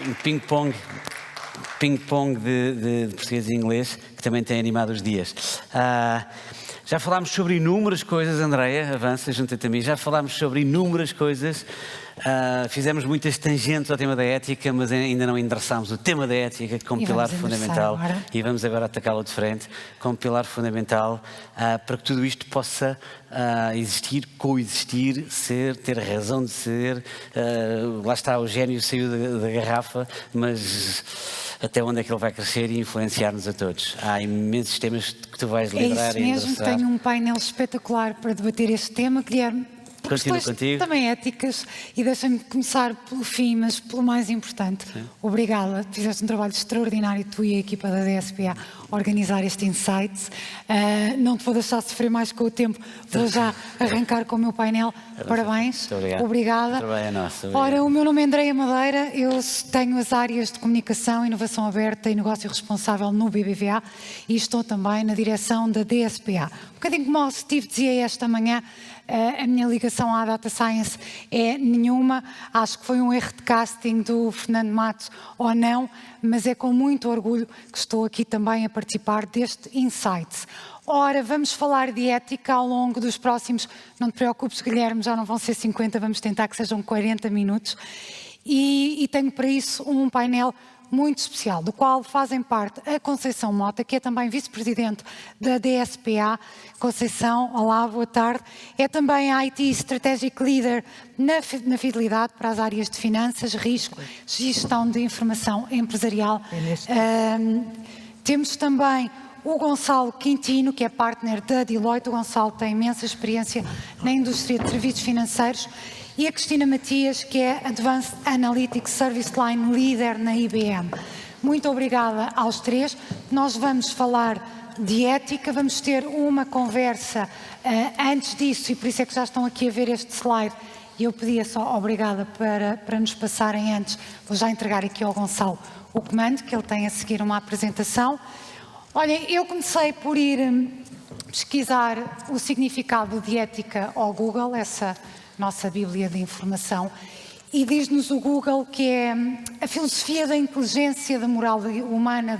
um ping-pong de português e inglês que também tem animado os dias. Já falámos sobre inúmeras coisas, Andreia, avança, junta-te a mim. Já falámos sobre inúmeras coisas, fizemos muitas tangentes ao tema da ética, mas ainda não endereçámos o tema da ética como pilar fundamental. E vamos agora atacá-lo de frente, como pilar fundamental, para que tudo isto possa existir, coexistir, ser, ter razão de ser. Lá está, o gênio saiu da garrafa, mas até onde é que ele vai crescer e influenciar-nos a todos? Há imensos temas que tu vais liderar e endereçar. É isso mesmo, tenho um painel espetacular para debater este tema, Guilherme. Continuo contigo. Também éticas, e deixa-me começar pelo fim, mas pelo mais importante. Sim. Obrigada, fizeste um trabalho extraordinário, tu e a equipa da DSPA, a organizar este Insight. Não te vou deixar sofrer mais com o tempo, vou já arrancar com o meu painel. Parabéns. Obrigada. Trabalho é nosso. Ora, o meu nome é Andreia Madeira, eu tenho as áreas de comunicação, inovação aberta e negócio responsável no BBVA e estou também na direção da DSPA. Um bocadinho como o Steve dizia esta manhã, a minha ligação à Data Science é nenhuma. Acho que foi um erro de casting do Fernando Matos ou não, mas é com muito orgulho que estou aqui também a participar deste Insights. Ora, vamos falar de ética ao longo dos próximos, não te preocupes, Guilherme, já não vão ser 50, vamos tentar que sejam 40 minutos. E tenho para isso um painel muito especial, do qual fazem parte a Conceição Mota, que é também vice-presidente da DSPA. Conceição, olá, boa tarde. É também a IT Strategic Leader na Fidelidade para as áreas de finanças, risco, gestão de informação empresarial. Temos também o Gonçalo Quintino, que é partner da Deloitte. O Gonçalo tem imensa experiência na indústria de serviços financeiros. E a Cristina Matias, que é Advanced Analytics Service Line Leader na IBM. Muito obrigada aos três. Nós vamos falar de ética, vamos ter uma conversa antes disso, e por isso é que já estão aqui a ver este slide. E eu pedia só obrigada para nos passarem antes. Vou já entregar aqui ao Gonçalo o comando, que ele tem a seguir uma apresentação. Olhem, eu comecei por ir pesquisar o significado de ética ao Google, essa nossa Bíblia de informação, e diz-nos o Google que é a filosofia da inteligência, da moral humana,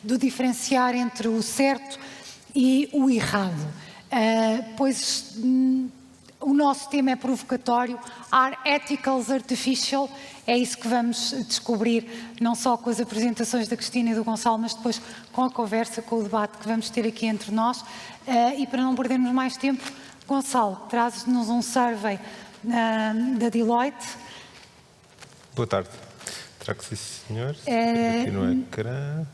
do diferenciar entre o certo e o errado. Pois o nosso tema é provocatório, Are Ethicals Artificial? É isso que vamos descobrir, não só com as apresentações da Cristina e do Gonçalo, mas depois com a conversa, com o debate que vamos ter aqui entre nós. E para não perdermos mais tempo, Gonçalo, trazes-nos um survey da Deloitte. Boa tarde. Trago sim, senhor. Aqui no ecrã.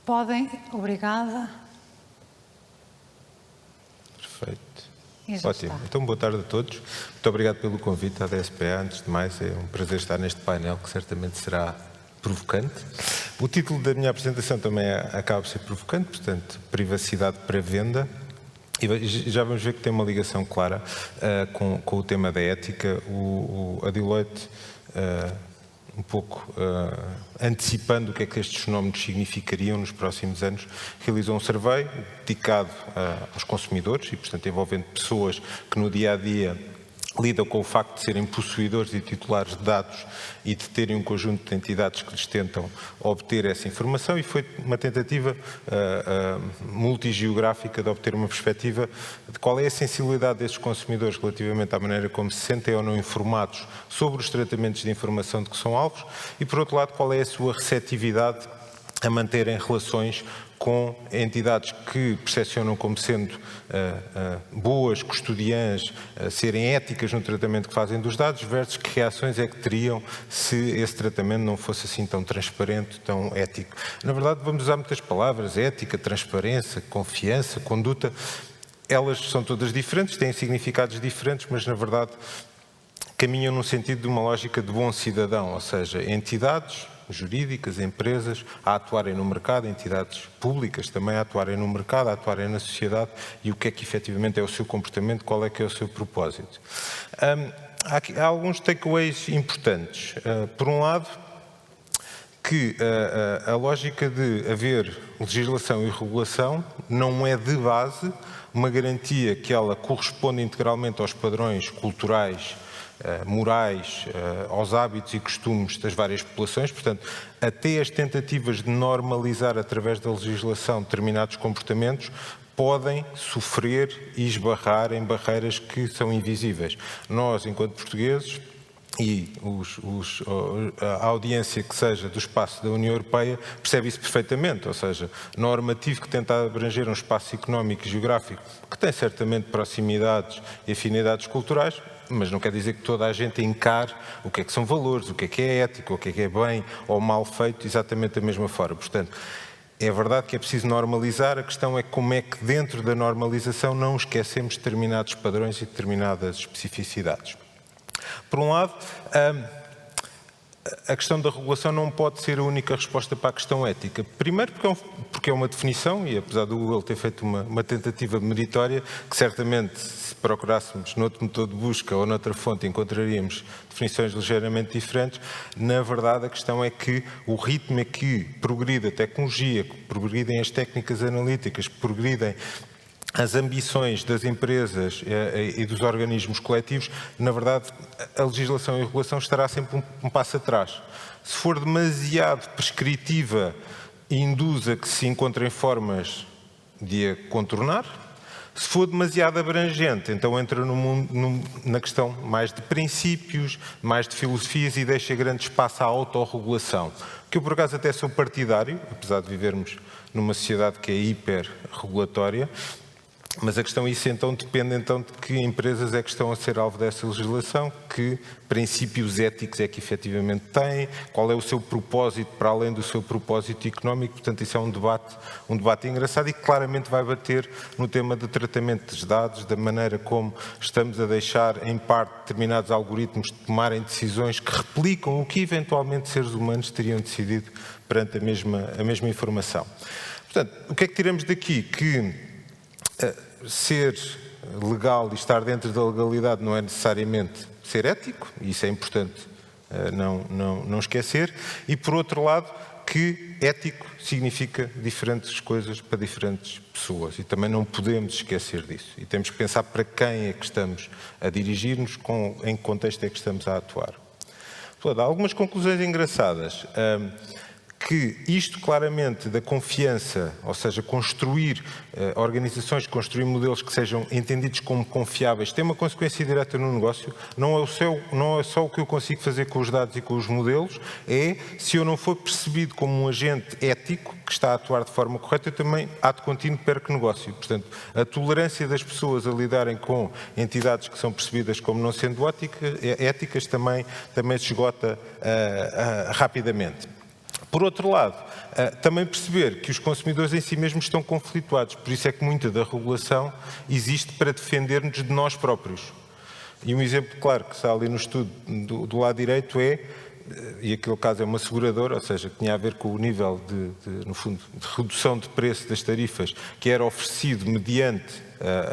Podem, obrigada. Perfeito. Ótimo. Então, boa tarde a todos. Muito obrigado pelo convite à DSPA. Antes de mais, é um prazer estar neste painel, que certamente será provocante. O título da minha apresentação também acaba por ser provocante, portanto, privacidade para venda. E já vamos ver que tem uma ligação clara com o tema da ética. A Deloitte, um pouco antecipando o que é que estes fenómenos significariam nos próximos anos, realizou um survey dedicado aos consumidores e, portanto, envolvendo pessoas que no dia-a-dia lidam com o facto de serem possuidores e titulares de dados e de terem um conjunto de entidades que lhes tentam obter essa informação, e foi uma tentativa multigeográfica de obter uma perspectiva de qual é a sensibilidade desses consumidores relativamente à maneira como se sentem ou não informados sobre os tratamentos de informação de que são alvos e, por outro lado, qual é a sua receptividade a manterem relações com entidades que percepcionam como sendo boas, custodiãs, serem éticas no tratamento que fazem dos dados, versus que reações é que teriam se esse tratamento não fosse assim tão transparente, tão ético. Na verdade, vamos usar muitas palavras: ética, transparência, confiança, conduta. Elas são todas diferentes, têm significados diferentes, mas na verdade caminham no sentido de uma lógica de bom cidadão, ou seja, entidades jurídicas, empresas a atuarem no mercado, entidades públicas também a atuarem no mercado, a atuarem na sociedade, e o que é que efetivamente é o seu comportamento, qual é que é o seu propósito. Há alguns takeaways importantes. Por um lado, que a lógica de haver legislação e regulação não é de base uma garantia que ela corresponda integralmente aos padrões culturais morais aos hábitos e costumes das várias populações. Portanto, até as tentativas de normalizar através da legislação determinados comportamentos podem sofrer e esbarrar em barreiras que são invisíveis. Nós, enquanto portugueses, e a audiência que seja do espaço da União Europeia percebe isso perfeitamente, ou seja, normativo que tenta abranger um espaço económico e geográfico que tem certamente proximidades e afinidades culturais, mas não quer dizer que toda a gente encare o que são valores, o que é ético, o que é bem ou mal feito, exatamente da mesma forma. Portanto, é verdade que é preciso normalizar, a questão é como é que dentro da normalização não esquecemos determinados padrões e determinadas especificidades. Por um lado, a questão da regulação não pode ser a única resposta para a questão ética. Primeiro porque é uma definição, e apesar do Google ter feito uma tentativa meritória, que certamente se procurássemos noutro motor de busca ou noutra fonte encontraríamos definições ligeiramente diferentes. Na verdade, a questão é que o ritmo a que progride a tecnologia, que progridem as técnicas analíticas, que progridem as ambições das empresas e dos organismos coletivos, na verdade, a legislação e a regulação estará sempre um passo atrás. Se for demasiado prescritiva, induz a que se encontrem formas de a contornar. Se for demasiado abrangente, então entra na questão mais de princípios, mais de filosofias e deixa grande espaço à autorregulação. Que eu, por acaso, até sou partidário, apesar de vivermos numa sociedade que é hiperregulatória. Mas a questão isso então depende então de que empresas é que estão a ser alvo dessa legislação, que princípios éticos é que efetivamente têm, qual é o seu propósito para além do seu propósito económico. Portanto, isso é um debate engraçado e que claramente vai bater no tema do tratamento dos dados, da maneira como estamos a deixar em parte determinados algoritmos tomarem decisões que replicam o que eventualmente seres humanos teriam decidido perante a mesma informação. Portanto, o que é que tiramos daqui? Que ser legal e estar dentro da legalidade não é necessariamente ser ético, e isso é importante não esquecer, e por outro lado que ético significa diferentes coisas para diferentes pessoas e também não podemos esquecer disso e temos que pensar para quem é que estamos a dirigir-nos, em que contexto é que estamos a atuar. Portanto, há algumas conclusões engraçadas. Que isto claramente da confiança, ou seja, construir organizações, construir modelos que sejam entendidos como confiáveis, tem uma consequência direta no negócio. Não é só o que eu consigo fazer com os dados e com os modelos, é se eu não for percebido como um agente ético que está a atuar de forma correta, eu também, ato contínuo, perco negócio. Portanto, a tolerância das pessoas a lidarem com entidades que são percebidas como não sendo éticas também se esgota rapidamente. Por outro lado, também perceber que os consumidores em si mesmos estão conflituados, por isso é que muita da regulação existe para defender-nos de nós próprios. E um exemplo claro que está ali no estudo do lado direito e aquele caso é uma seguradora, ou seja, que tinha a ver com o nível no fundo, de redução de preço das tarifas que era oferecido mediante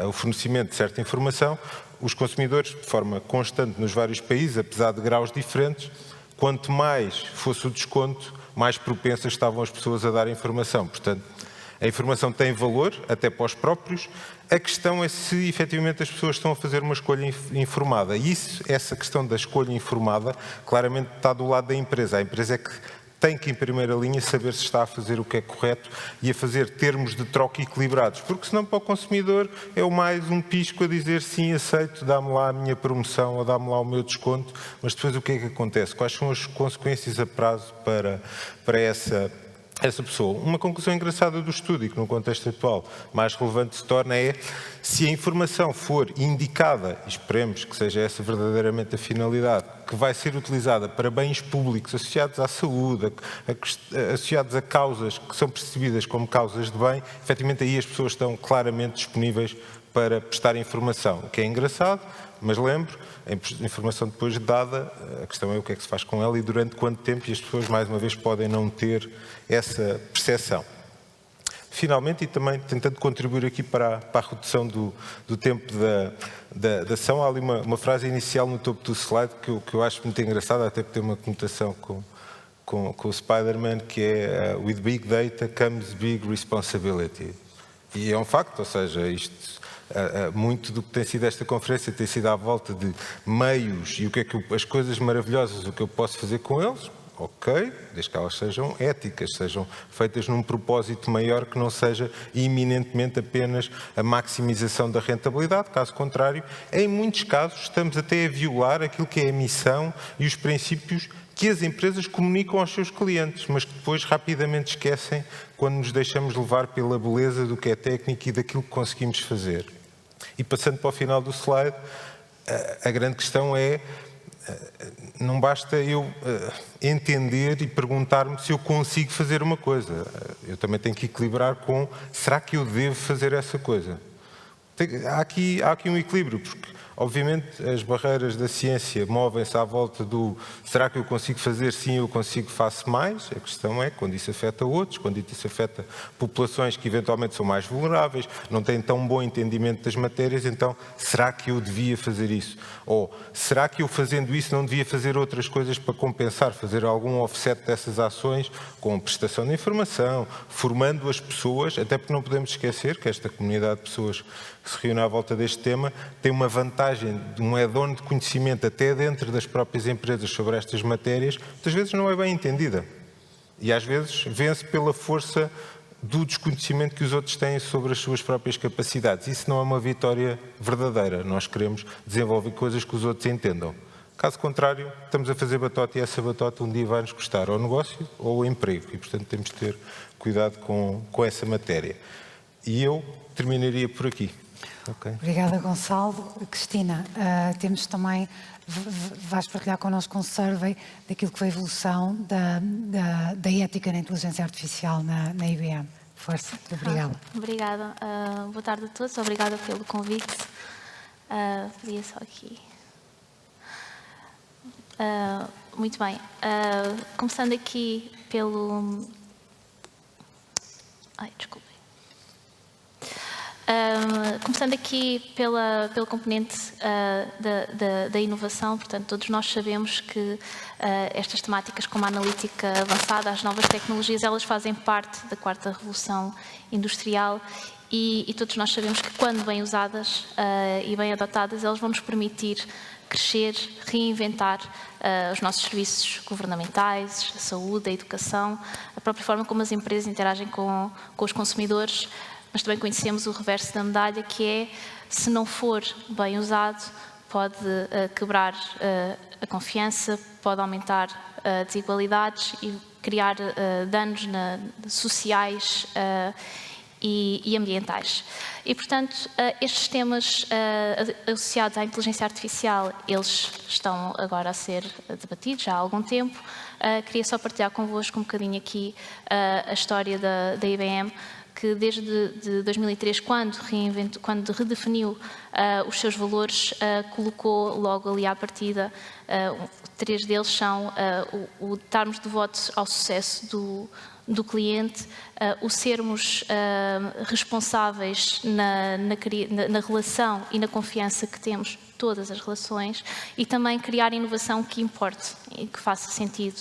o fornecimento de certa informação. Os consumidores, de forma constante nos vários países, apesar de graus diferentes, quanto mais fosse o desconto, mais propensas estavam as pessoas a dar informação. Portanto, a informação tem valor, até para os próprios. A questão é se, efetivamente, as pessoas estão a fazer uma escolha informada. E essa questão da escolha informada, claramente está do lado da empresa. A empresa é que tem que, em primeira linha, saber se está a fazer o que é correto e a fazer termos de troca equilibrados. Porque, senão, para o consumidor, é o mais um pisco a dizer sim, aceito, dá-me lá a minha promoção ou dá-me lá o meu desconto. Mas depois o que é que acontece? Quais são as consequências a prazo para essa pessoa? Uma conclusão engraçada do estudo e que no contexto atual mais relevante se torna é se a informação for indicada, e esperemos que seja essa verdadeiramente a finalidade, que vai ser utilizada para bens públicos associados à saúde, associados a causas que são percebidas como causas de bem, efetivamente aí as pessoas estão claramente disponíveis para prestar informação, o que é engraçado, mas lembro, a informação depois dada, a questão é o que é que se faz com ela e durante quanto tempo, e as pessoas mais uma vez podem não ter essa percepção. Finalmente, e também tentando contribuir aqui para a redução do tempo da ação, há ali uma frase inicial no topo do slide que eu acho muito engraçada, até por ter uma conotação com o Spider-Man, que é "With big data comes big responsibility". E é um facto, ou seja, isto muito do que tem sido esta conferência tem sido à volta de meios e o que é que as coisas maravilhosas, o que eu posso fazer com eles. Ok, desde que elas sejam éticas, sejam feitas num propósito maior que não seja iminentemente apenas a maximização da rentabilidade. Caso contrário, em muitos casos estamos até a violar aquilo que é a missão e os princípios que as empresas comunicam aos seus clientes, mas que depois rapidamente esquecem quando nos deixamos levar pela beleza do que é técnico e daquilo que conseguimos fazer. E passando para o final do slide, a grande questão é: não basta eu entender e perguntar-me se eu consigo fazer uma coisa. Eu também tenho que equilibrar com: será que eu devo fazer essa coisa? Há aqui um equilíbrio, porque obviamente as barreiras da ciência movem-se à volta do será que eu consigo fazer? Sim, eu consigo, faço mais. A questão é quando isso afeta outros, quando isso afeta populações que eventualmente são mais vulneráveis, não têm tão bom entendimento das matérias, então será que eu devia fazer isso? Ou será que eu fazendo isso não devia fazer outras coisas para compensar, fazer algum offset dessas ações com prestação de informação, formando as pessoas, até porque não podemos esquecer que esta comunidade de pessoas que se reúne à volta deste tema tem uma vantagem de um add-on de conhecimento até dentro das próprias empresas sobre estas matérias, muitas vezes não é bem entendida. E às vezes vence pela força do desconhecimento que os outros têm sobre as suas próprias capacidades. Isso não é uma vitória verdadeira. Nós queremos desenvolver coisas que os outros entendam. Caso contrário, estamos a fazer batota e essa batota um dia vai nos custar ao negócio ou ao emprego. E, portanto, temos de ter cuidado com essa matéria. E eu terminaria por aqui. Okay. Obrigada, Gonçalo. Cristina, temos também, vais partilhar connosco um survey daquilo que foi a evolução da ética na inteligência artificial na IBM. Força, obrigada. Obrigada. Boa tarde a todos, obrigada pelo convite. Podia só aqui. Muito bem. Começando aqui pelo... Desculpem. Começando aqui pela componente da inovação, portanto, todos nós sabemos que estas temáticas como a analítica avançada, as novas tecnologias, elas fazem parte da quarta revolução industrial e todos nós sabemos que quando bem usadas e bem adotadas, elas vão nos permitir crescer, reinventar os nossos serviços governamentais, a saúde, a educação, a própria forma como as empresas interagem com os consumidores. Mas também conhecemos o reverso da medalha, que é, se não for bem usado, pode quebrar a confiança, pode aumentar desigualdades e criar danos sociais e ambientais. E, portanto, estes temas associados à inteligência artificial, eles estão agora a ser debatidos já há algum tempo. Queria só partilhar convosco um bocadinho aqui a história da IBM, que desde 2003, quando redefiniu os seus valores, colocou logo ali à partida, 3 deles são o darmos devoto ao sucesso do cliente, o sermos responsáveis na relação e na confiança que temos, todas as relações, e também criar inovação que importe e que faça sentido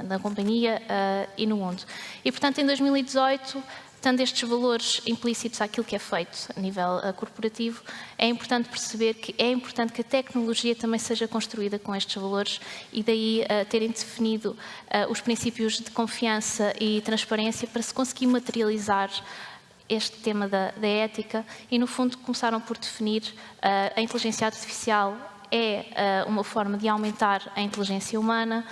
na companhia e no mundo. E, portanto, em 2018, tendo estes valores implícitos àquilo que é feito a nível corporativo, é importante perceber que é importante que a tecnologia também seja construída com estes valores e daí terem definido os princípios de confiança e transparência para se conseguir materializar este tema da ética e, no fundo, começaram por definir a inteligência artificial é uma forma de aumentar a inteligência humana.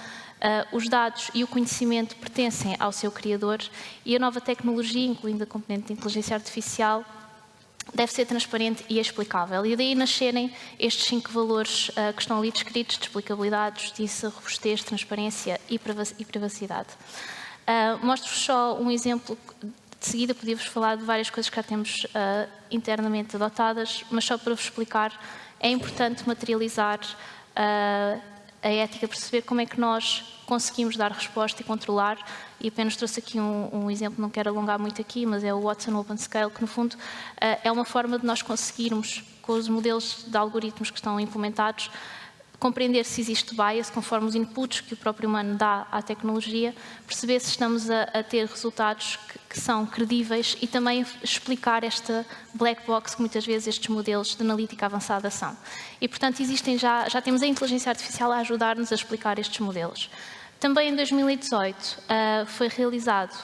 Os dados e o conhecimento pertencem ao seu criador e a nova tecnologia, incluindo a componente de inteligência artificial, deve ser transparente e explicável. E daí nascerem estes 5 valores que estão ali descritos: de explicabilidade, justiça, robustez, transparência e privacidade. Mostro-vos só um exemplo. De seguida podia-vos falar de várias coisas que já temos internamente adotadas, mas só para vos explicar, é importante materializar a ética, perceber como é que nós conseguimos dar resposta e controlar, e apenas trouxe aqui um exemplo, não quero alongar muito aqui, mas é o Watson Open Scale, que no fundo é uma forma de nós conseguirmos, com os modelos de algoritmos que estão implementados, compreender se existe bias conforme os inputs que o próprio humano dá à tecnologia, perceber se estamos a ter resultados que são credíveis e também explicar esta black box que muitas vezes estes modelos de analítica avançada são. E, portanto, já temos a inteligência artificial a ajudar-nos a explicar estes modelos. Também em 2018 foi realizado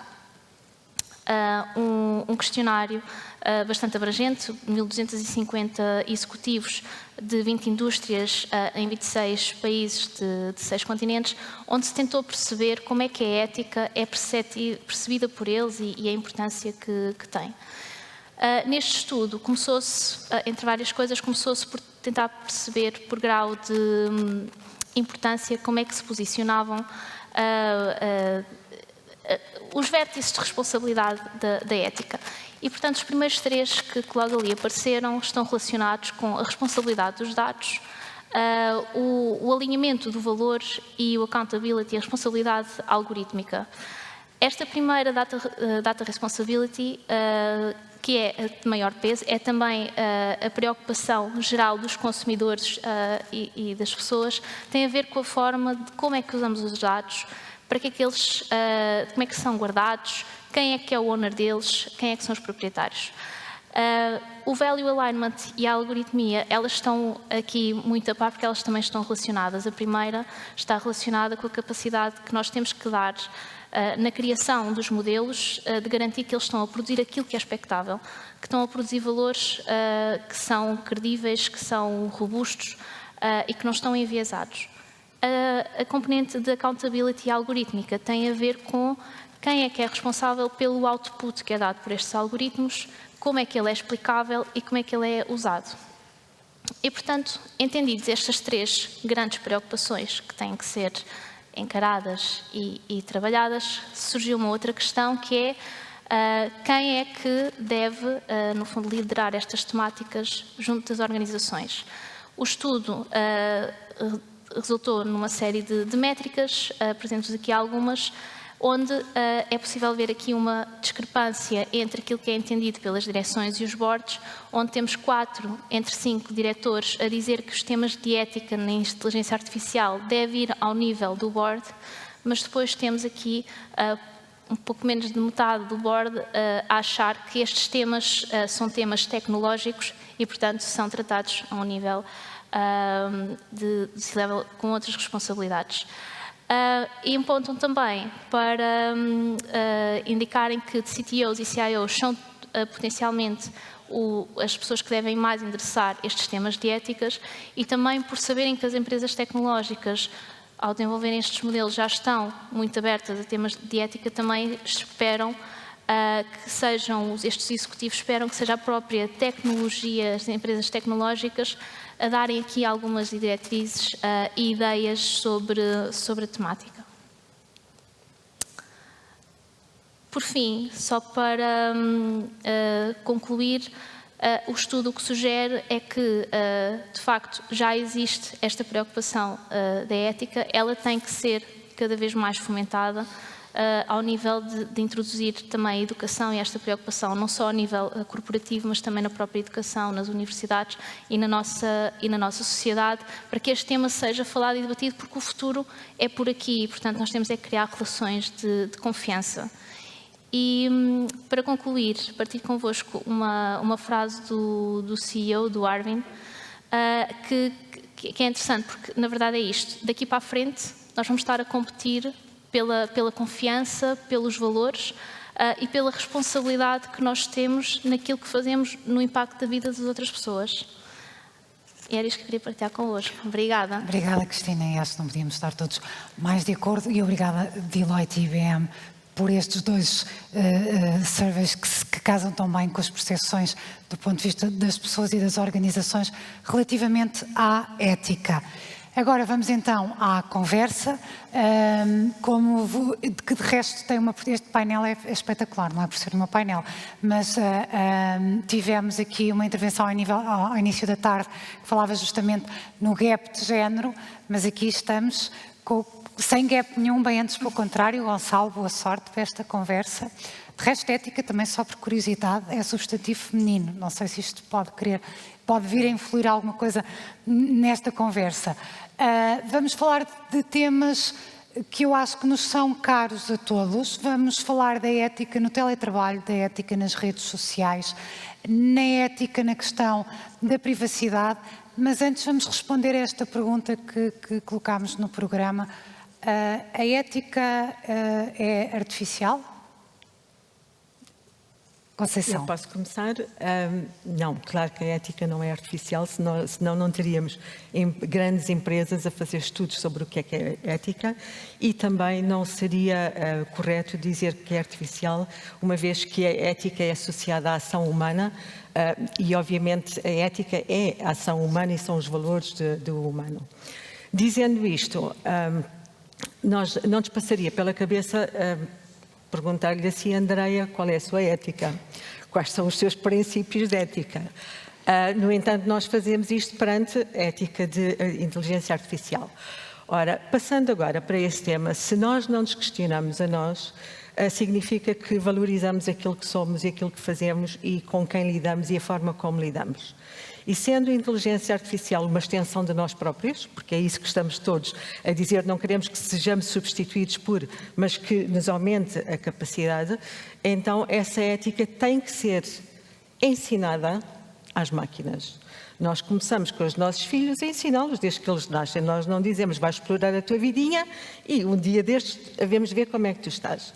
um questionário bastante abrangente, 1.250 executivos de 20 indústrias em 26 países de 6 continentes, onde se tentou perceber como é que a ética é percebida por eles e a importância que tem. Neste estudo, começou-se, entre várias coisas, começou-se por tentar perceber por grau de importância como é que se posicionavam os vértices de responsabilidade da ética. E, portanto, os primeiros 3 que logo ali apareceram estão relacionados com a responsabilidade dos dados, o alinhamento do valor e o accountability, a responsabilidade algorítmica. Esta primeira data responsibility, que é de maior peso, é também a preocupação geral dos consumidores e das pessoas, tem a ver com a forma de como é que usamos os dados, para que eles, como é que são guardados, quem é que é o owner deles, quem é que são os proprietários. O value alignment e a algoritmia, elas estão aqui muito a par porque elas também estão relacionadas. A primeira está relacionada com a capacidade que nós temos que dar na criação dos modelos, de garantir que eles estão a produzir aquilo que é expectável, que estão a produzir valores que são credíveis, que são robustos e que não estão enviesados. A componente de accountability algorítmica tem a ver com quem é responsável pelo output que é dado por estes algoritmos, como é que ele é explicável e como é que ele é usado. E, portanto, entendidos estas 3 grandes preocupações que têm que ser encaradas e trabalhadas, surgiu uma outra questão que é quem é que deve, no fundo, liderar estas temáticas junto das organizações. O estudo resultou numa série de métricas, apresento-vos aqui algumas, onde é possível ver aqui uma discrepância entre aquilo que é entendido pelas direções e os boards, onde temos 4 entre 5 diretores a dizer que os temas de ética na inteligência artificial devem ir ao nível do board, mas depois temos aqui um pouco menos de metade do board a achar que estes temas são temas tecnológicos e, portanto, são tratados a um nível de C-level com outras responsabilidades. E apontam também para indicarem que CTOs e CIOs são potencialmente as pessoas que devem mais endereçar estes temas de éticas e também por saberem que as empresas tecnológicas, ao desenvolverem estes modelos, já estão muito abertas a temas de ética, também esperam que sejam, estes executivos esperam que seja a própria tecnologia, as empresas tecnológicas, a darem aqui algumas diretrizes e ideias sobre a temática. Por fim, só para concluir, o estudo que sugere é que, de facto, já existe esta preocupação da ética, ela tem que ser cada vez mais fomentada ao nível de introduzir também a educação e esta preocupação, não só a nível corporativo, mas também na própria educação, nas universidades e na nossa sociedade, para que este tema seja falado e debatido, porque o futuro é por aqui e, portanto, nós temos é que criar relações de confiança. E, para concluir, partilho convosco uma frase do CEO, do Arvind, que é interessante, porque, na verdade, é isto. Daqui para a frente, nós vamos estar a competir pela confiança, pelos valores e pela responsabilidade que nós temos naquilo que fazemos no impacto da vida das outras pessoas. E era isto que eu queria partilhar convosco. Obrigada. Obrigada, Cristina. E acho que não podíamos estar todos mais de acordo. E obrigada, Deloitte e IBM, por estes 2 surveys que casam tão bem com as percepções do ponto de vista das pessoas e das organizações relativamente à ética. Agora vamos então à conversa, que de resto tem este painel é espetacular, não é por ser um painel, mas tivemos aqui uma intervenção ao início da tarde que falava justamente no gap de género, mas aqui estamos com sem gap nenhum, bem antes pelo contrário. Gonçalo, boa sorte para esta conversa. De resto, ética, também só por curiosidade, é substantivo feminino. Não sei se isto pode vir a influir alguma coisa nesta conversa. Vamos falar de temas que eu acho que nos são caros a todos. Vamos falar da ética no teletrabalho, da ética nas redes sociais, na ética na questão da privacidade. Mas antes vamos responder a esta pergunta que colocámos no programa. A ética é artificial? Conceição. Eu posso começar? Não, claro que a ética não é artificial, senão não teríamos grandes empresas a fazer estudos sobre o que é ética, e também não seria correto dizer que é artificial, uma vez que a ética é associada à ação humana, e obviamente a ética é a ação humana e são os valores do humano. Dizendo isto, não nos passaria pela cabeça perguntar-lhe assim, Andreia, qual é a sua ética? Quais são os seus princípios de ética? No entanto, nós fazemos isto perante a ética de inteligência artificial. Ora, passando agora para esse tema, se nós não nos questionamos a nós, significa que valorizamos aquilo que somos e aquilo que fazemos e com quem lidamos e a forma como lidamos. E sendo a inteligência artificial uma extensão de nós próprios, porque é isso que estamos todos a dizer, não queremos que sejamos substituídos por, mas que nos aumente a capacidade, então essa ética tem que ser ensinada às máquinas. Nós começamos com os nossos filhos a ensiná-los desde que eles nascem. Nós não dizemos, vais explorar a tua vidinha e um dia destes havemos ver como é que tu estás.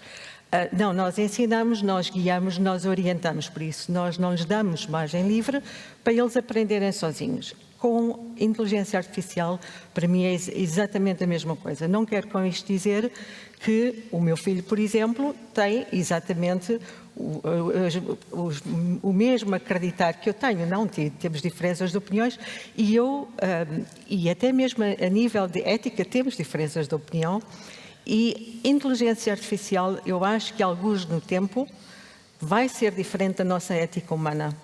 Não, nós ensinamos, nós guiamos, nós orientamos, por isso nós não lhes damos margem livre para eles aprenderem sozinhos. Com inteligência artificial, para mim é exatamente a mesma coisa. Não quero com isto dizer que o meu filho, por exemplo, tem exatamente o mesmo acreditar que eu tenho. Não, temos diferenças de opiniões e e até mesmo a nível de ética temos diferenças de opinião. E inteligência artificial, eu acho que alguns no tempo vai ser diferente da nossa ética humana,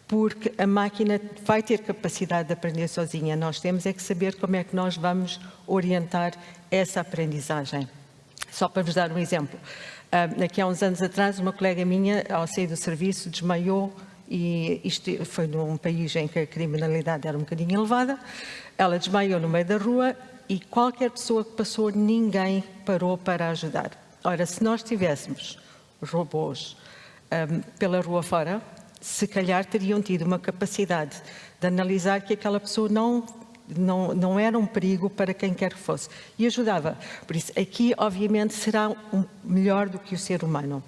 porque a máquina vai ter capacidade de aprender sozinha. Nós temos é que saber como é que nós vamos orientar essa aprendizagem. Só para vos dar um exemplo. Aqui há uns anos atrás, uma colega minha, ao sair do serviço, desmaiou, e isto foi num país em que a criminalidade era um bocadinho elevada. Ela desmaiou no meio da rua e qualquer pessoa que passou, ninguém parou para ajudar. Ora, se nós tivéssemos robôs pela rua fora, se calhar teriam tido uma capacidade de analisar que aquela pessoa não era um perigo para quem quer que fosse e ajudava. Por isso, aqui obviamente será melhor do que o ser humano.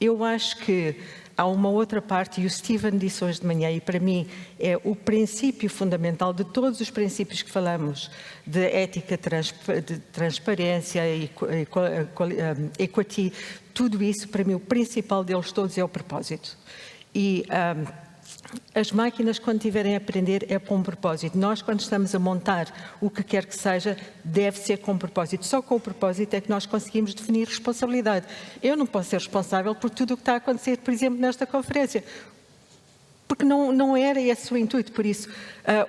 Eu acho que há uma outra parte, e o Steven disse hoje de manhã, e para mim é o princípio fundamental de todos os princípios que falamos, de ética, de transparência, equity, tudo isso, para mim, o principal deles todos é o propósito. E as máquinas, quando tiverem a aprender, é com um propósito. Nós, quando estamos a montar o que quer que seja, deve ser com um propósito. Só com o propósito é que nós conseguimos definir responsabilidade. Eu não posso ser responsável por tudo o que está a acontecer, por exemplo, nesta conferência, porque não era esse o intuito. Por isso,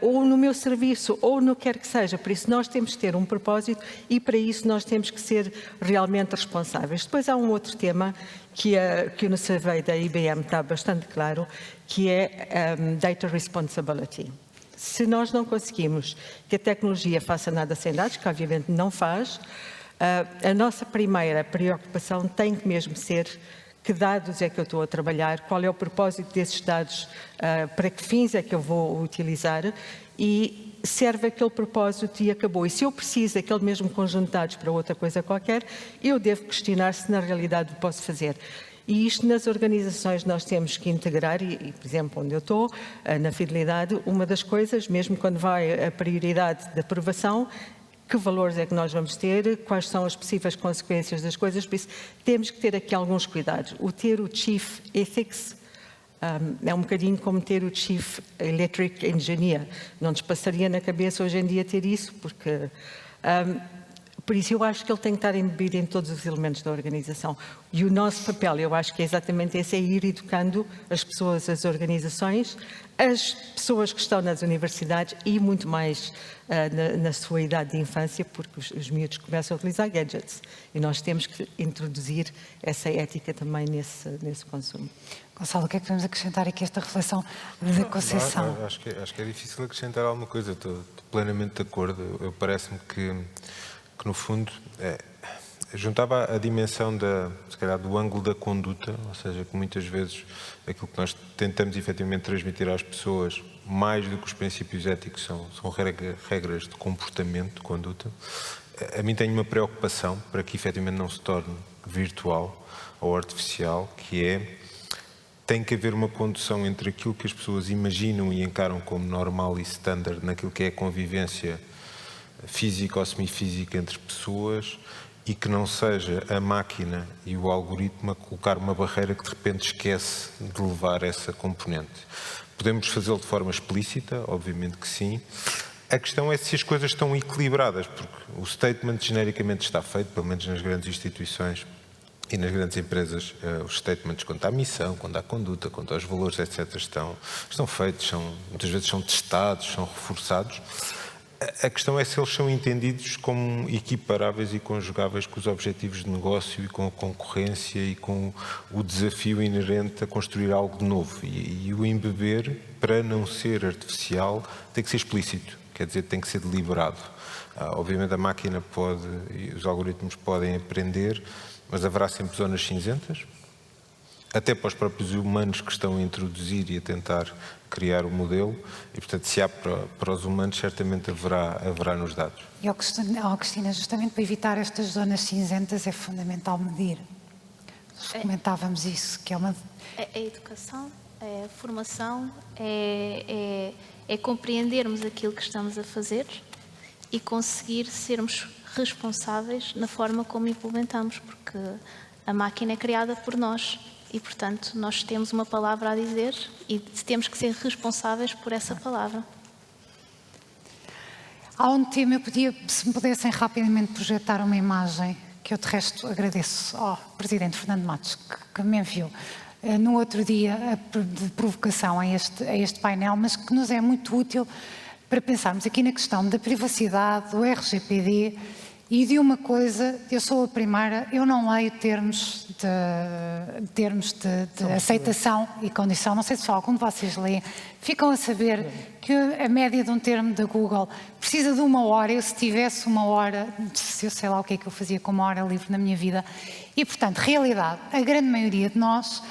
ou no meu serviço, ou no que quer que seja. Por isso, nós temos que ter um propósito e, para isso, nós temos que ser realmente responsáveis. Depois há um outro tema que no survey da IBM está bastante claro, que é data responsibility. Se nós não conseguimos que a tecnologia faça nada sem dados, que obviamente não faz, a nossa primeira preocupação tem que mesmo ser que dados é que eu estou a trabalhar, qual é o propósito desses dados, para que fins é que eu vou utilizar e serve aquele propósito e acabou. E se eu preciso daquele mesmo conjunto de dados para outra coisa qualquer, eu devo questionar se na realidade o posso fazer. E isto nas organizações nós temos que integrar, e por exemplo, onde eu estou, na Fidelidade, uma das coisas, mesmo quando vai a prioridade de aprovação, que valores é que nós vamos ter, quais são as possíveis consequências das coisas, por isso temos que ter aqui alguns cuidados. O ter o Chief Ethics é um bocadinho como ter o Chief Electric Engineer. Não nos passaria na cabeça hoje em dia ter isso, porque Por isso, eu acho que ele tem que estar embebido em todos os elementos da organização. E o nosso papel, eu acho que é exatamente esse, é ir educando as pessoas, as organizações, as pessoas que estão nas universidades e muito mais na sua idade de infância, porque os miúdos começam a utilizar gadgets. E nós temos que introduzir essa ética também nesse consumo. Gonçalo, o que é que podemos acrescentar aqui a esta reflexão da Conceição? Acho que é difícil acrescentar alguma coisa, estou plenamente de acordo. Parece-me que no fundo juntava a dimensão se calhar do ângulo da conduta, ou seja, que muitas vezes aquilo que nós tentamos efetivamente transmitir às pessoas, mais do que os princípios éticos, são regras de comportamento, de conduta. A mim tem uma preocupação para que efetivamente não se torne virtual ou artificial, que é: tem que haver uma condução entre aquilo que as pessoas imaginam e encaram como normal e standard naquilo que é a convivência física ou semifísica entre pessoas, e que não seja a máquina e o algoritmo a colocar uma barreira que de repente esquece de levar essa componente. Podemos fazê-lo de forma explícita, obviamente que sim. A questão é se as coisas estão equilibradas, porque o statement genericamente está feito, pelo menos nas grandes instituições e nas grandes empresas, os statements quanto à missão, quanto à conduta, quanto aos valores, etc., estão feitos, muitas vezes são testados, são reforçados. A questão é se eles são entendidos como equiparáveis e conjugáveis com os objetivos de negócio e com a concorrência e com o desafio inerente a construir algo de novo. E o embeber, para não ser artificial, tem que ser explícito, quer dizer, tem que ser deliberado. Obviamente a máquina e os algoritmos podem aprender, mas haverá sempre zonas cinzentas, até para os próprios humanos que estão a introduzir e a tentar criar o modelo, e portanto se há para os humanos, certamente haverá nos dados. E, Cristina, justamente para evitar estas zonas cinzentas é fundamental medir. Nós comentávamos isso, que é uma... A educação, a formação, é compreendermos aquilo que estamos a fazer e conseguir sermos responsáveis na forma como implementamos, porque a máquina é criada por nós. E, portanto, nós temos uma palavra a dizer e temos que ser responsáveis por essa palavra. Há um tema, se me pudessem rapidamente projetar uma imagem, que eu de resto agradeço ao Presidente Fernando Matos, que me enviou no outro dia de provocação a este painel, mas que nos é muito útil para pensarmos aqui na questão da privacidade, do RGPD e de uma coisa. Eu sou a primeira, eu não leio termos de aceitação e condição, não sei se algum de vocês lê, ficam a saber que a média de um termo da Google precisa de 1 hora. Eu, se tivesse 1 hora, eu sei lá o que é que eu fazia com 1 hora livre na minha vida. E, portanto, realidade, a grande maioria de nós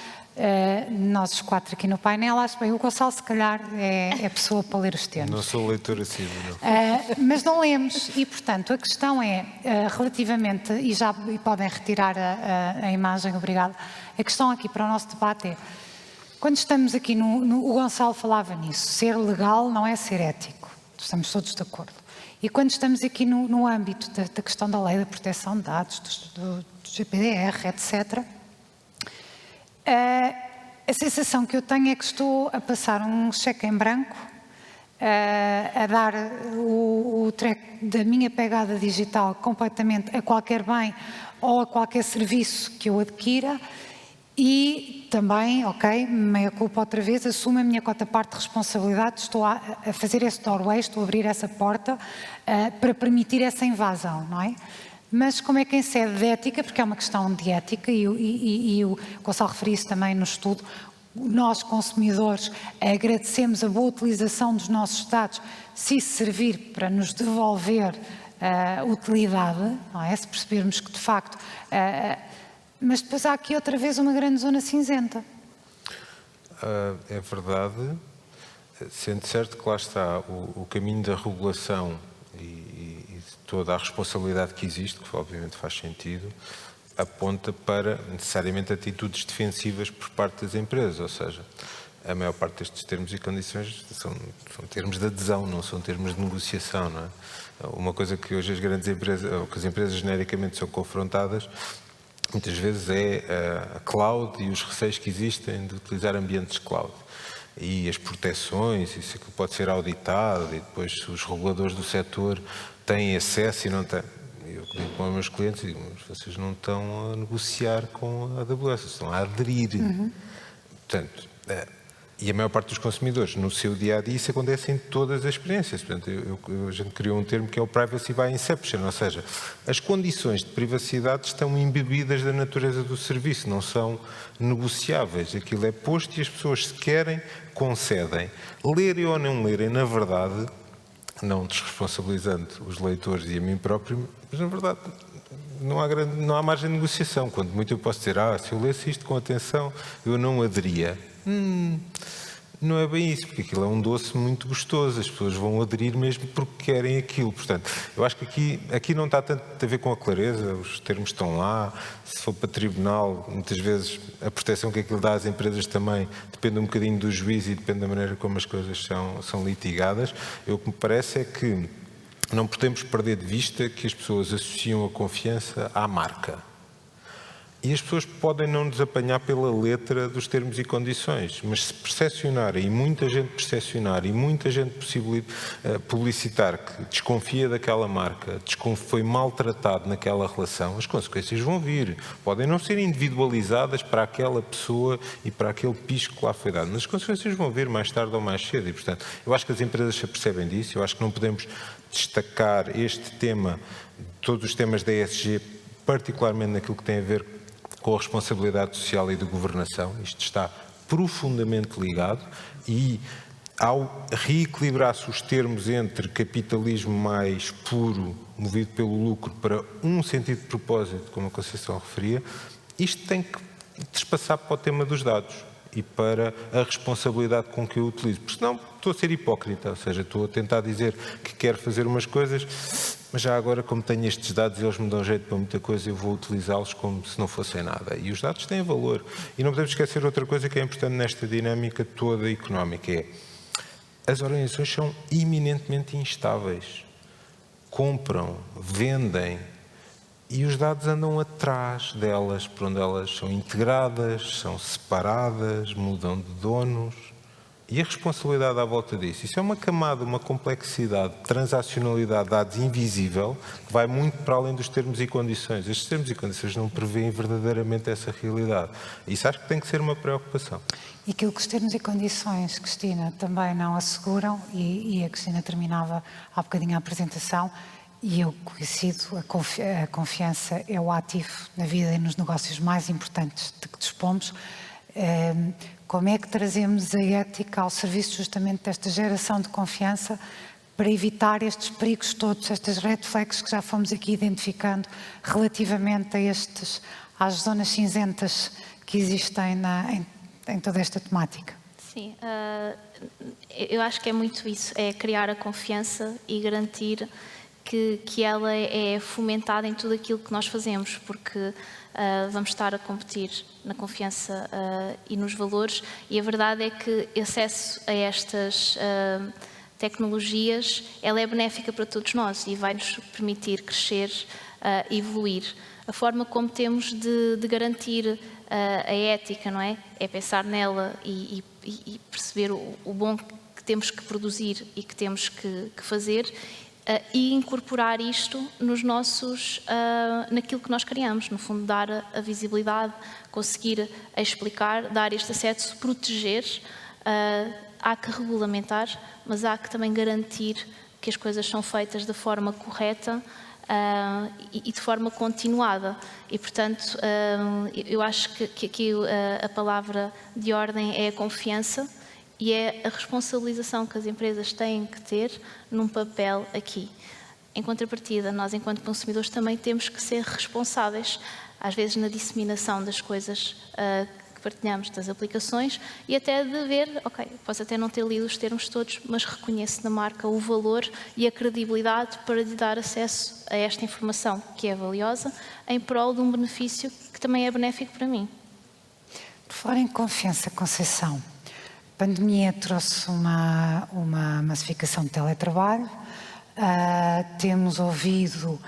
os 4 aqui no painel, acho bem, o Gonçalo se calhar é a pessoa para ler os termos. Não sou leitor assíduo, não. Mas não lemos, e portanto a questão é, relativamente, e podem retirar a imagem, obrigado. A questão aqui para o nosso debate é, quando estamos aqui o Gonçalo falava nisso, ser legal não é ser ético, estamos todos de acordo. E quando estamos aqui no âmbito da questão da lei da proteção de dados, do GDPR, etc., a sensação que eu tenho é que estou a passar um cheque em branco, a dar o track da minha pegada digital completamente a qualquer bem ou a qualquer serviço que eu adquira, e também, meia culpa outra vez, assumo a minha cota-parte de responsabilidade, estou a fazer esse doorway, estou a abrir essa porta para permitir essa invasão, não é? Mas como é que em sede de ética, porque é uma questão de ética, e o Gonçalo referiu isso também no estudo, nós consumidores agradecemos a boa utilização dos nossos dados se isso servir para nos devolver utilidade, não é? Se percebermos que de facto... mas depois há aqui outra vez uma grande zona cinzenta. É verdade, sendo certo que lá está o caminho da regulação e toda a responsabilidade que existe, que obviamente faz sentido, aponta para necessariamente atitudes defensivas por parte das empresas, ou seja, a maior parte destes termos e condições são termos de adesão, não são termos de negociação, não é? Uma coisa que hoje as grandes empresas, ou que as empresas genericamente são confrontadas, muitas vezes é a cloud e os receios que existem de utilizar ambientes cloud. E as proteções, isso que pode ser auditado, e depois os reguladores do setor têm acesso e não têm. Eu digo para os meus clientes, digo, mas vocês não estão a negociar com a AWS, estão a aderir. Portanto, e a maior parte dos consumidores, no seu dia-a-dia, isso acontece em todas as experiências. Portanto, a gente criou um termo que é o Privacy by Inception, ou seja, as condições de privacidade estão embebidas da natureza do serviço, não são negociáveis. Aquilo é posto e as pessoas, se querem, concedem. Lerem ou não lerem, na verdade, não desresponsabilizando os leitores e a mim próprio, mas na verdade não há margem de negociação. Quando muito eu posso dizer, se eu lesse isto com atenção, eu não aderia. Não é bem isso, porque aquilo é um doce muito gostoso, as pessoas vão aderir mesmo porque querem aquilo. Portanto, eu acho que aqui não está tanto a ver com a clareza, os termos estão lá, se for para tribunal, muitas vezes a proteção que aquilo dá às empresas também depende um bocadinho do juiz e depende da maneira como as coisas são litigadas. O que me parece é que não podemos perder de vista que as pessoas associam a confiança à marca. E as pessoas podem não nos apanhar pela letra dos termos e condições, mas se percepcionarem, e muita gente percepcionar, e muita gente publicitar que desconfia daquela marca, foi maltratado naquela relação, as consequências vão vir. Podem não ser individualizadas para aquela pessoa e para aquele pisco que lá foi dado, mas as consequências vão vir mais tarde ou mais cedo. E, portanto, eu acho que as empresas se apercebem disso, eu acho que não podemos destacar este tema, todos os temas da ESG, particularmente naquilo que tem a ver com a responsabilidade social e de governação. Isto está profundamente ligado e, ao reequilibrar-se os termos entre capitalismo mais puro, movido pelo lucro, para um sentido de propósito, como a Conceição referia, isto tem que despassar para o tema dos dados e para a responsabilidade com que eu utilizo. Porque senão estou a ser hipócrita, ou seja, estou a tentar dizer que quero fazer umas coisas, mas já agora, como tenho estes dados e eles me dão jeito para muita coisa, eu vou utilizá-los como se não fossem nada. E os dados têm valor. E não podemos esquecer outra coisa que é importante nesta dinâmica toda económica, é as organizações são eminentemente instáveis. Compram, vendem, e os dados andam atrás delas, por onde elas são integradas, são separadas, mudam de donos. E a responsabilidade à volta disso, isso é uma camada, uma complexidade, transacionalidade de dados invisível, que vai muito para além dos termos e condições. Estes termos e condições não prevêem verdadeiramente essa realidade. Isso acho que tem que ser uma preocupação. E aquilo que os termos e condições, Cristina, também não asseguram, e a Cristina terminava há bocadinho a apresentação, e eu coincido, a confiança é o ativo na vida e nos negócios mais importantes de que dispomos. Como é que trazemos a ética ao serviço justamente desta geração de confiança para evitar estes perigos todos, estas red flags que já fomos aqui identificando relativamente a às zonas cinzentas que existem em toda esta temática? Sim, eu acho que é muito isso, é criar a confiança e garantir que ela é fomentada em tudo aquilo que nós fazemos, porque vamos estar a competir na confiança e nos valores, e a verdade é que acesso a estas tecnologias, ela é benéfica para todos nós e vai-nos permitir crescer e evoluir. A forma como temos de garantir a ética, não é? É pensar nela e perceber o bom que temos que produzir e que temos que fazer, e incorporar isto nos naquilo que nós criamos, no fundo dar a visibilidade, conseguir explicar, dar este acesso, proteger. Há que regulamentar, mas há que também garantir que as coisas são feitas da forma correta e de forma continuada. E, portanto, eu acho que aqui a palavra de ordem é a confiança, e é a responsabilização que as empresas têm que ter num papel aqui. Em contrapartida, nós, enquanto consumidores, também temos que ser responsáveis, às vezes na disseminação das coisas que partilhamos, das aplicações, e até de ver, ok, posso até não ter lido os termos todos, mas reconheço na marca o valor e a credibilidade para lhe dar acesso a esta informação, que é valiosa, em prol de um benefício que também é benéfico para mim. Por falar em confiança, Conceição, a pandemia trouxe uma massificação de teletrabalho. Temos ouvido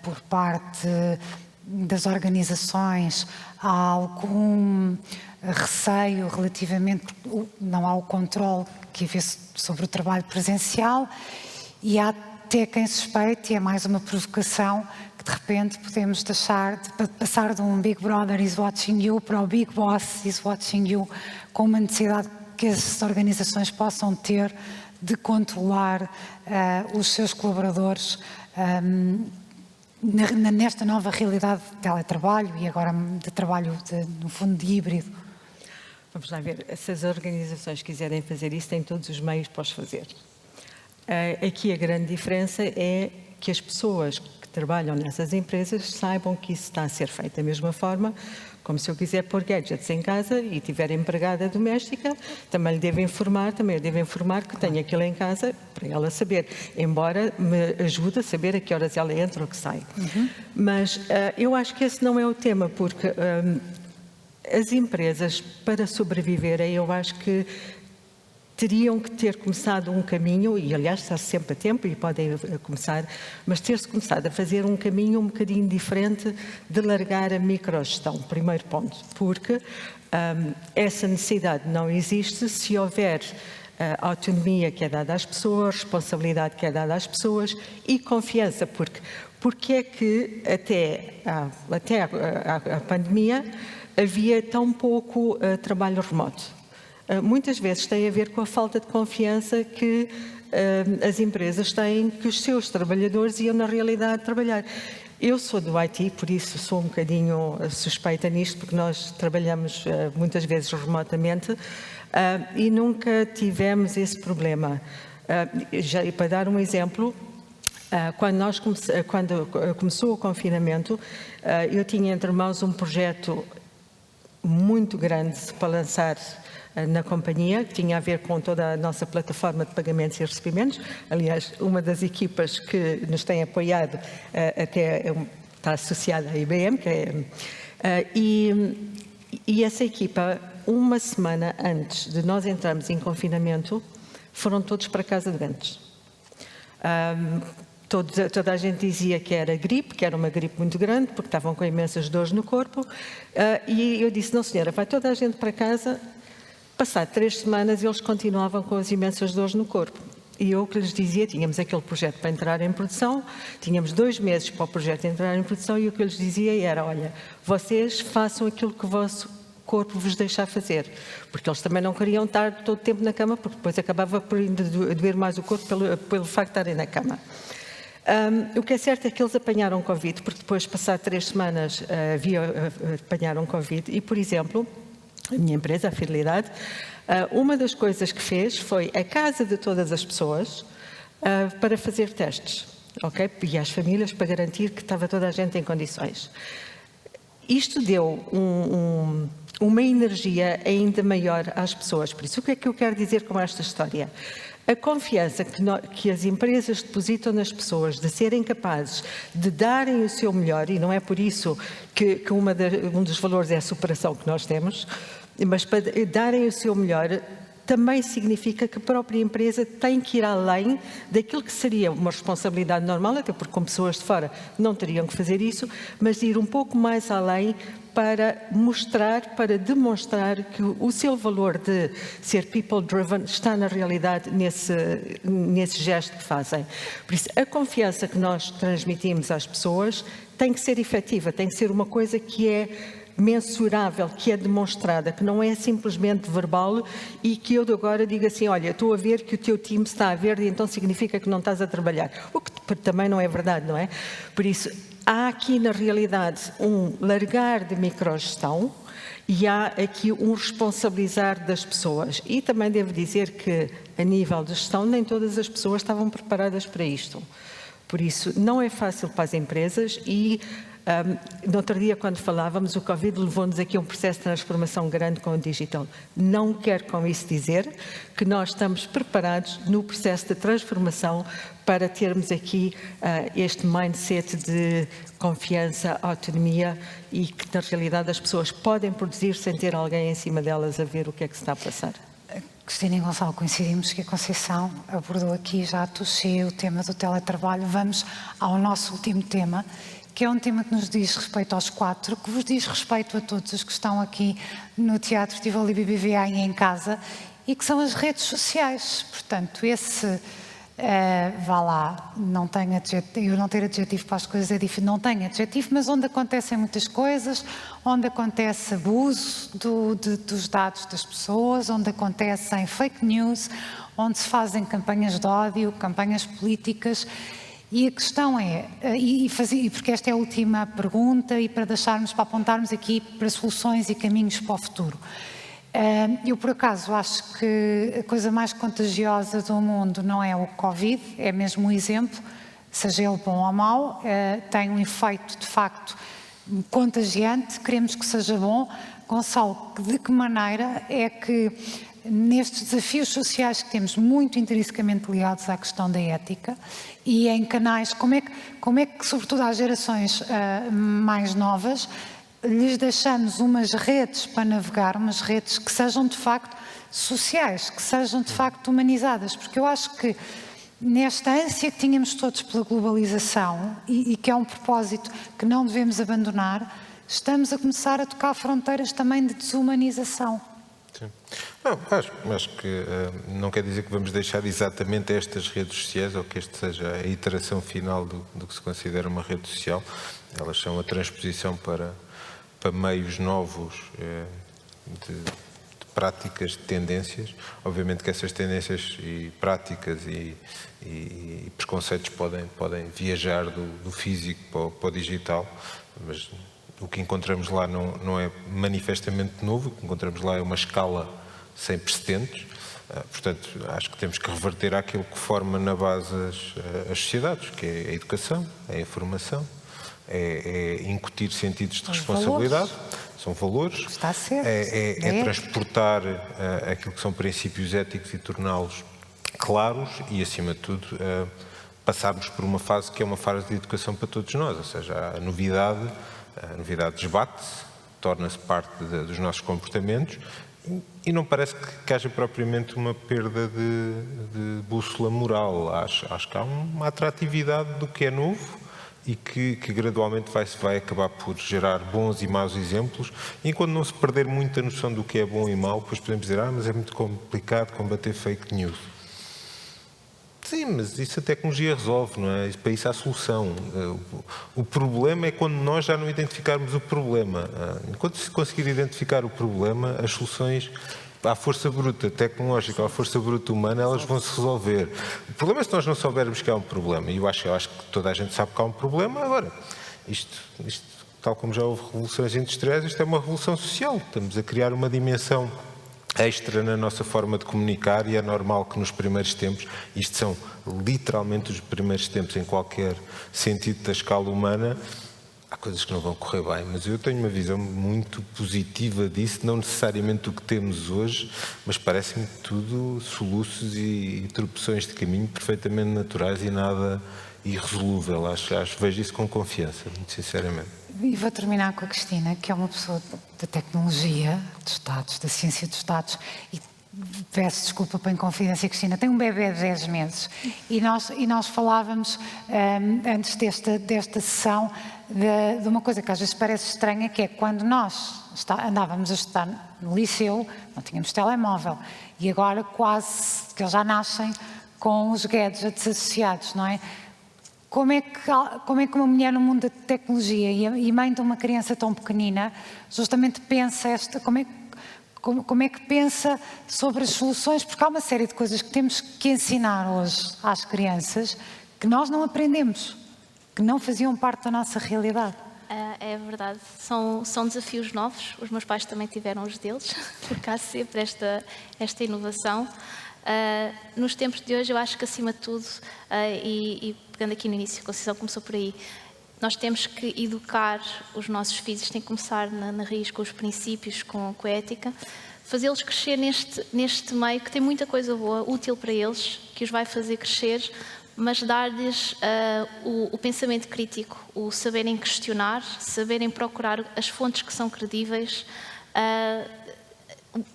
por parte das organizações algum receio relativamente, não há o controle que havia sobre o trabalho presencial, e há até a quem suspeite, e é mais uma provocação, que de repente podemos deixar de passar de um Big Brother is watching you para o Big Boss is watching you, com uma necessidade que as organizações possam ter de controlar os seus colaboradores nesta nova realidade de teletrabalho e agora de trabalho, no fundo, de híbrido. Vamos lá ver, se as organizações quiserem fazer isso, têm todos os meios para os fazer. Aqui a grande diferença é que as pessoas que trabalham nessas empresas saibam que isso está a ser feito da mesma forma, como se eu quiser pôr gadgets em casa e tiver empregada doméstica, também lhe devo informar que tenho aquilo em casa para ela saber, embora me ajude a saber a que horas ela entra ou que sai. Mas eu acho que esse não é o tema, porque as empresas, para sobreviverem, eu acho que teriam que ter começado um caminho, e aliás está sempre a tempo e podem começar, mas ter-se começado a fazer um caminho um bocadinho diferente de largar a microgestão, primeiro ponto, porque essa necessidade não existe se houver autonomia que é dada às pessoas, responsabilidade que é dada às pessoas e confiança, porque é que até à pandemia havia tão pouco trabalho remoto. Muitas vezes tem a ver com a falta de confiança que as empresas têm que os seus trabalhadores iam na realidade trabalhar. Eu sou do IT, por isso sou um bocadinho suspeita nisto, porque nós trabalhamos muitas vezes remotamente e nunca tivemos esse problema. E para dar um exemplo, quando começou o confinamento, eu tinha entre mãos um projeto muito grande para lançar na companhia, que tinha a ver com toda a nossa plataforma de pagamentos e recebimentos. Aliás, uma das equipas que nos tem apoiado até está associada à IBM, e essa equipa, uma semana antes de nós entrarmos em confinamento, foram todos para casa doentes. Toda a gente dizia que era gripe, que era uma gripe muito grande, porque estavam com imensas dores no corpo, e eu disse, não senhora, vai toda a gente para casa. Passado 3 semanas, eles continuavam com as imensas dores no corpo. E eu que lhes dizia, tínhamos aquele projeto para entrar em produção, tínhamos 2 meses para o projeto entrar em produção, e o que eu lhes dizia era, olha, vocês façam aquilo que o vosso corpo vos deixar fazer. Porque eles também não queriam estar todo o tempo na cama, porque depois acabava por doer mais o corpo pelo facto de estarem na cama. O que é certo é que eles apanharam Covid, porque depois, passado 3 semanas, apanharam Covid, e, por exemplo, a minha empresa, a Fidelidade, uma das coisas que fez foi a casa de todas as pessoas para fazer testes, ok? E às famílias para garantir que estava toda a gente em condições. Isto deu uma energia ainda maior às pessoas. Por isso, o que é que eu quero dizer com esta história? A confiança que as empresas depositam nas pessoas de serem capazes de darem o seu melhor, e não é por isso que um dos valores é a superação que nós temos, mas para darem o seu melhor, também significa que a própria empresa tem que ir além daquilo que seria uma responsabilidade normal, até porque com pessoas de fora não teriam que fazer isso, mas ir um pouco mais além para demonstrar que o seu valor de ser people-driven está na realidade nesse gesto que fazem. Por isso, a confiança que nós transmitimos às pessoas tem que ser efetiva, tem que ser uma coisa que é mensurável, que é demonstrada, que não é simplesmente verbal e que eu agora digo assim, olha, estou a ver que o teu time está a verde e então significa que não estás a trabalhar. O que também não é verdade, não é? Por isso, há aqui na realidade um largar de microgestão e há aqui um responsabilizar das pessoas. E também devo dizer que a nível de gestão nem todas as pessoas estavam preparadas para isto. Por isso, não é fácil para as empresas e no outro dia, quando falávamos, o Covid levou-nos aqui a um processo de transformação grande com o digital. Não quero com isso dizer que nós estamos preparados no processo de transformação para termos aqui este mindset de confiança, autonomia e que, na realidade, as pessoas podem produzir sem ter alguém em cima delas a ver o que é que se está a passar. Cristina e Gonçalo, coincidimos que a Conceição abordou aqui já a touché o tema do teletrabalho. Vamos ao nosso último tema, que é um tema que nos diz respeito aos 4, que vos diz respeito a todos os que estão aqui no Teatro Tivoli BBVA e em casa, e que são as redes sociais. Portanto, esse vá lá, não tenho adjetivo, eu não ter adjetivo para as coisas é difícil, não tenho adjetivo, mas onde acontecem muitas coisas, onde acontece abuso dos dados das pessoas, onde acontecem fake news, onde se fazem campanhas de ódio, campanhas políticas. E a questão é, porque esta é a última pergunta e para apontarmos aqui para soluções e caminhos para o futuro. Eu, por acaso, acho que a coisa mais contagiosa do mundo não é o Covid, é mesmo um exemplo, seja ele bom ou mau, tem um efeito, de facto, contagiante, queremos que seja bom. Gonçalo, de que maneira é que, nestes desafios sociais que temos muito intrinsecamente ligados à questão da ética e em canais, como é que sobretudo às gerações mais novas, lhes deixamos umas redes para navegar, umas redes que sejam de facto sociais, que sejam de facto humanizadas, porque eu acho que nesta ânsia que tínhamos todos pela globalização e que é um propósito que não devemos abandonar, estamos a começar a tocar fronteiras também de desumanização. Sim. Não, acho que não quer dizer que vamos deixar exatamente estas redes sociais ou que este seja a iteração final do que se considera uma rede social. Elas são a transposição para meios novos de práticas, de tendências. Obviamente que essas tendências e práticas e preconceitos podem viajar do físico para o digital, mas o que encontramos lá não é manifestamente novo, o que encontramos lá é uma escala sem precedentes. Portanto, acho que temos que reverter àquilo que forma na base as sociedades, que é a educação, é a informação, é incutir sentidos de responsabilidade, são valores, está certo. É transportar aquilo que são princípios éticos e torná-los claros e, acima de tudo, passarmos por uma fase que é uma fase de educação para todos nós, ou seja, a novidade desbate-se, torna-se parte dos nossos comportamentos e não parece que haja propriamente uma perda de bússola moral. Acho que há uma atratividade do que é novo e que gradualmente vai acabar por gerar bons e maus exemplos. E enquanto não se perder muito a noção do que é bom e mau, depois podemos dizer, mas é muito complicado combater fake news. Sim, mas isso a tecnologia resolve, não é? Para isso há solução. O problema é quando nós já não identificarmos o problema. Enquanto se conseguir identificar o problema, as soluções à força bruta tecnológica ou à força bruta humana, elas vão se resolver. O problema é se nós não soubermos que há um problema. E eu acho que toda a gente sabe que há um problema. Agora, isto tal como já houve revoluções industriais, isto é uma revolução social. Estamos a criar uma dimensão extra na nossa forma de comunicar e é normal que nos primeiros tempos, isto são literalmente os primeiros tempos em qualquer sentido da escala humana, há coisas que não vão correr bem, mas eu tenho uma visão muito positiva disso, não necessariamente do que temos hoje, mas parece-me tudo soluços e tropeções de caminho perfeitamente naturais e nada irresolúvel. Vejo isso com confiança, muito sinceramente. E vou terminar com a Cristina, que é uma pessoa da tecnologia, dos dados, da ciência dos dados, e peço desculpa pela inconfidência, Cristina, tem um bebê de 10 meses e nós falávamos antes desta sessão de uma coisa que às vezes parece estranha, que é quando nós andávamos a estudar no liceu, não tínhamos telemóvel e agora quase que eles já nascem com os gadgets associados, não é? Como é que uma mulher no mundo da tecnologia e mãe de uma criança tão pequenina justamente pensa como é que pensa sobre as soluções? Porque há uma série de coisas que temos que ensinar hoje às crianças que nós não aprendemos, que não faziam parte da nossa realidade. É verdade, são desafios novos, os meus pais também tiveram os deles, porque há sempre esta inovação. Nos tempos de hoje, eu acho que acima de tudo, e pegando aqui no início, a Conceição começou por aí, nós temos que educar os nossos filhos, tem que começar na raiz com os princípios, com a ética, fazê-los crescer neste meio que tem muita coisa boa, útil para eles, que os vai fazer crescer, mas dar-lhes o pensamento crítico, o saberem questionar, saberem procurar as fontes que são credíveis,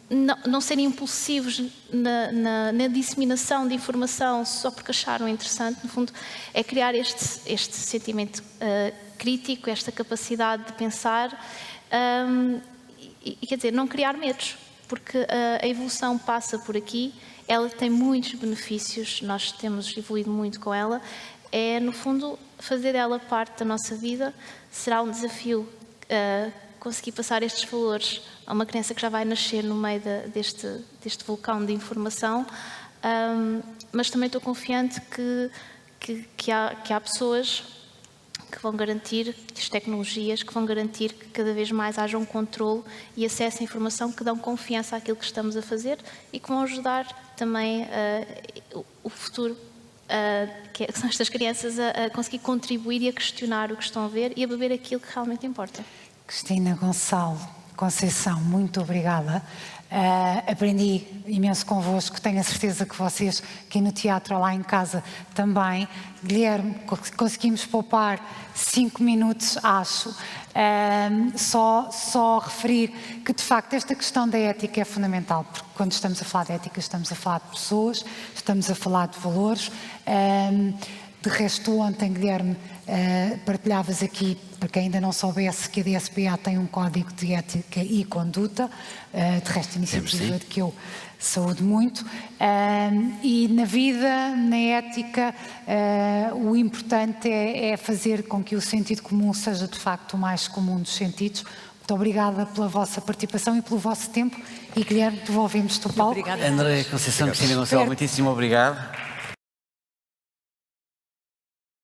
não serem impulsivos na disseminação de informação só porque acharam interessante. No fundo, é criar este sentimento crítico, esta capacidade de pensar e quer dizer, não criar medos, porque a evolução passa por aqui, ela tem muitos benefícios, nós temos evoluído muito com ela, é, no fundo, fazer dela parte da nossa vida. Será um desafio conseguir passar estes valores a uma criança que já vai nascer no meio deste vulcão de informação, mas também estou confiante que há pessoas que vão garantir, as tecnologias que vão garantir que cada vez mais haja um controle e acesso à informação que dão confiança àquilo que estamos a fazer e que vão ajudar também o futuro, que são estas crianças, a conseguir contribuir e a questionar o que estão a ver e a beber aquilo que realmente importa. Cristina Gonçalo Conceição, muito obrigada. Aprendi imenso convosco, tenho a certeza que vocês, aqui no teatro ou lá em casa, também. Guilherme, conseguimos poupar 5 minutos, acho. Só referir que, de facto, esta questão da ética é fundamental, porque quando estamos a falar de ética, estamos a falar de pessoas, estamos a falar de valores. De resto, ontem, Guilherme, partilhavas aqui, para quem ainda não soubesse, que a DSPA tem um código de ética e conduta, de resto, iniciativa de que eu saúdo muito, e na vida, na ética, o importante é fazer com que o sentido comum seja, de facto, o mais comum dos sentidos. Muito obrigada pela vossa participação e pelo vosso tempo, e Guilherme, devolvemos-te o palco. Obrigada. Andréia Conceição, Cristina Gonçalo, muitíssimo obrigado.